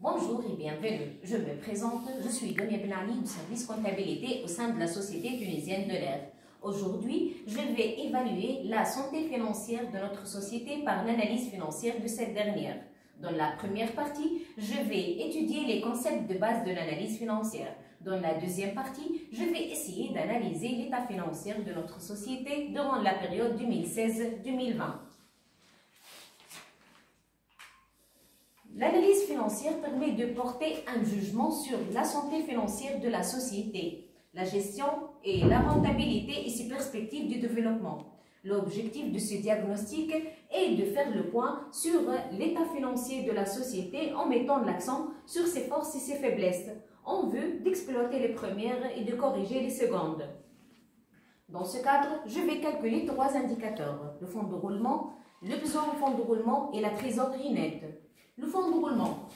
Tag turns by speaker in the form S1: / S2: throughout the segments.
S1: Bonjour et bienvenue. Je me présente, je suis Donia Benali du service comptabilité au sein de la Société tunisienne de l'air. Aujourd'hui, je vais évaluer la santé financière de notre société par l'analyse financière de cette dernière. Dans la première partie, je vais étudier les concepts de base de l'analyse financière. Dans la deuxième partie, je vais essayer d'analyser l'état financier de notre société durant la période 2016-2020. L'analyse financière permet de porter un jugement sur la santé financière de la société, la gestion et la rentabilité et ses perspectives de développement. L'objectif de ce diagnostic est de faire le point sur l'état financier de la société en mettant l'accent sur ses forces et ses faiblesses, en vue d'exploiter les premières et de corriger les secondes. Dans ce cadre, je vais calculer trois indicateurs: le fonds de roulement, le besoin en fonds de roulement et la trésorerie nette. Le fonds de roulement.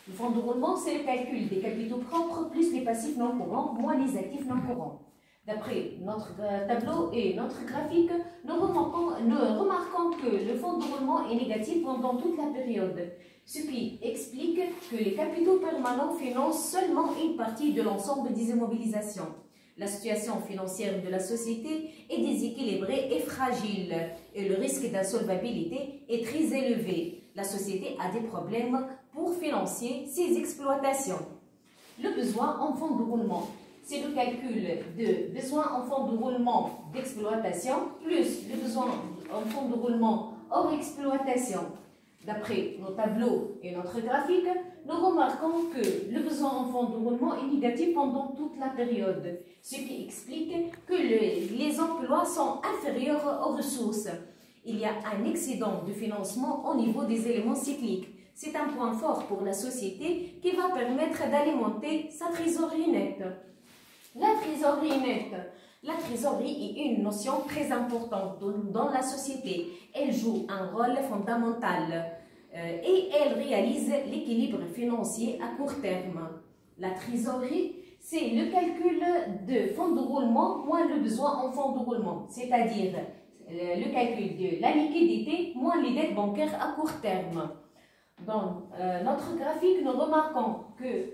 S1: Le fonds de roulement, c'est le calcul des capitaux propres plus les passifs non courants moins les actifs non courants. D'après notre tableau et notre graphique, nous remarquons que le fonds de roulement est négatif pendant toute la période, ce qui explique que les capitaux permanents financent seulement une partie de l'ensemble des immobilisations. La situation financière de la société est déséquilibrée et fragile et le risque d'insolvabilité est très élevé. La société a des problèmes pour financer ses exploitations. Le besoin en fonds de roulement, c'est le calcul de besoin en fonds de roulement d'exploitation plus le besoin en fonds de roulement hors exploitation. D'après nos tableaux et notre graphique, nous remarquons que le besoin en fonds de roulement est négatif pendant toute la période, ce qui explique que les emplois sont inférieurs aux ressources. Il y a un excédent de financement au niveau des éléments cycliques. C'est un point fort pour la société qui va permettre d'alimenter sa trésorerie nette. La trésorerie nette. La trésorerie est une notion très importante dans la société. Elle joue un rôle fondamental et elle réalise l'équilibre financier à court terme. La trésorerie, c'est le calcul de fonds de roulement moins le besoin en fonds de roulement, c'est-à-dire le calcul de la liquidité moins les dettes bancaires à court terme. Dans notre graphique, nous remarquons que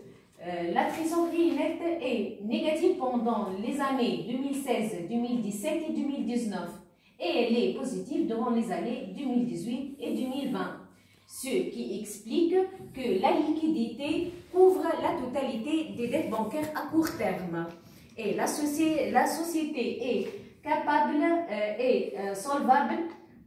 S1: la trésorerie nette est négative pendant les années 2016, 2017 et 2019 et elle est positive durant les années 2018 et 2020, ce qui explique que la liquidité couvre la totalité des dettes bancaires à court terme et la société est capable et solvable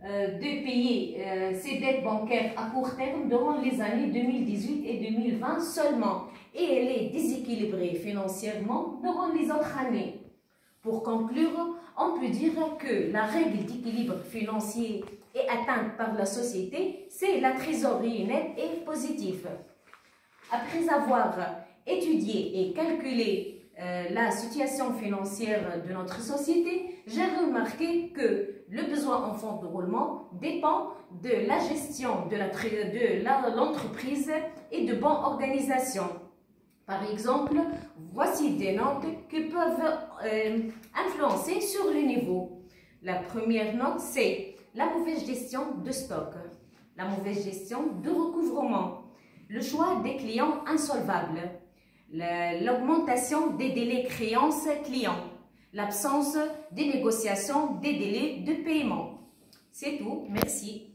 S1: de payer ses dettes bancaires à court terme durant les années 2018 et 2020 seulement et elle est déséquilibrée financièrement durant les autres années. Pour conclure, on peut dire que la règle d'équilibre financier est atteinte par la société, c'est la trésorerie nette et positive. Après avoir étudié et calculé la situation financière de notre société, j'ai remarqué que le besoin en fonds de roulement dépend de la gestion de l'entreprise et de bonne organisation. Par exemple, voici des notes qui peuvent influencer sur le niveau. La première note, c'est la mauvaise gestion de stock, la mauvaise gestion de recouvrement, le choix des clients insolvables, l'augmentation des délais créances clients, l'absence des négociations des délais de paiement. C'est tout, merci.